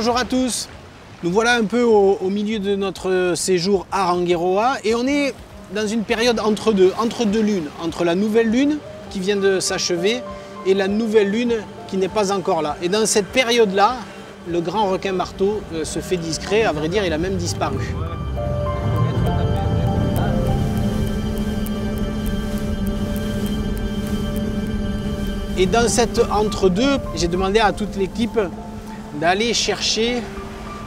Bonjour à tous. Nous voilà un peu au milieu de notre séjour à Rangiroa et on est dans une période entre deux lunes, entre la nouvelle lune qui vient de s'achever et la nouvelle lune qui n'est pas encore là. Et dans cette période-là, le grand requin marteau se fait discret, à vrai dire il a même disparu. Et dans cet entre-deux, j'ai demandé à toute l'équipe d'aller chercher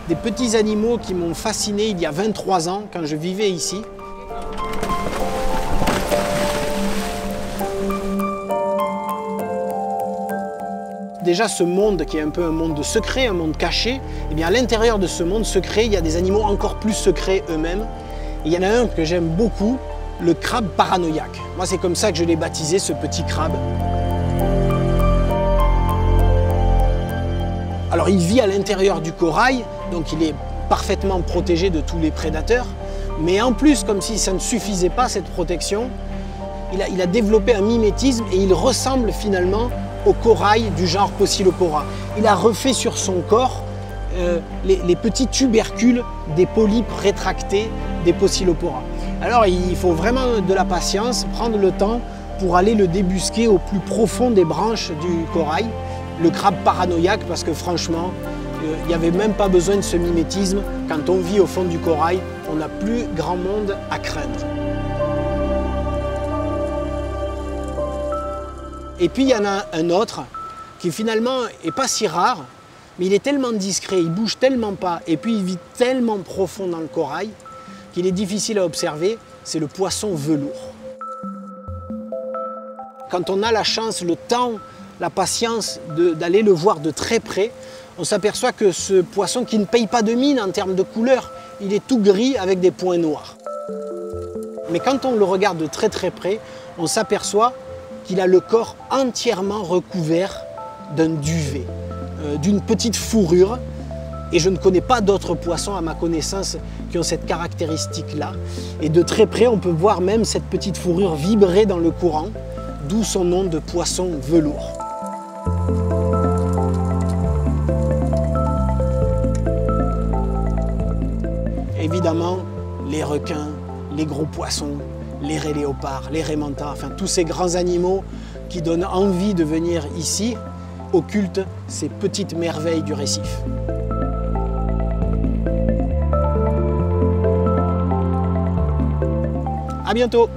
des petits animaux qui m'ont fasciné il y a 23 ans quand je vivais ici. Déjà ce monde qui est un peu un monde secret, un monde caché, eh bien à l'intérieur de ce monde secret, il y a des animaux encore plus secrets eux-mêmes. Il y en a un que j'aime beaucoup, le crabe paranoïaque. Moi c'est comme ça que je l'ai baptisé, ce petit crabe. Alors il vit à l'intérieur du corail, donc il est parfaitement protégé de tous les prédateurs. Mais en plus, comme si ça ne suffisait pas cette protection, il a développé un mimétisme et il ressemble finalement au corail du genre Pocillopora. Il a refait sur son corps les petits tubercules des polypes rétractés des Pocillopora. Alors il faut vraiment de la patience, prendre le temps pour aller le débusquer au plus profond des branches du corail. Le crabe paranoïaque, parce que franchement, il n'y avait même pas besoin de ce mimétisme. Quand on vit au fond du corail, on n'a plus grand monde à craindre. Et puis il y en a un autre qui finalement n'est pas si rare, mais il est tellement discret, il bouge tellement pas, et puis il vit tellement profond dans le corail qu'il est difficile à observer, c'est le poisson velours. Quand on a la chance, le temps, la patience d'aller le voir de très près, on s'aperçoit que ce poisson qui ne paye pas de mine en termes de couleur, il est tout gris avec des points noirs. Mais quand on le regarde de très très près, on s'aperçoit qu'il a le corps entièrement recouvert d'un duvet, d'une petite fourrure. Et je ne connais pas d'autres poissons à ma connaissance qui ont cette caractéristique-là. Et de très près, on peut voir même cette petite fourrure vibrer dans le courant, d'où son nom de poisson velours. Évidemment, les requins, les gros poissons, les raies léopards, les raies mantas, enfin tous ces grands animaux qui donnent envie de venir ici, occultent ces petites merveilles du récif. À bientôt!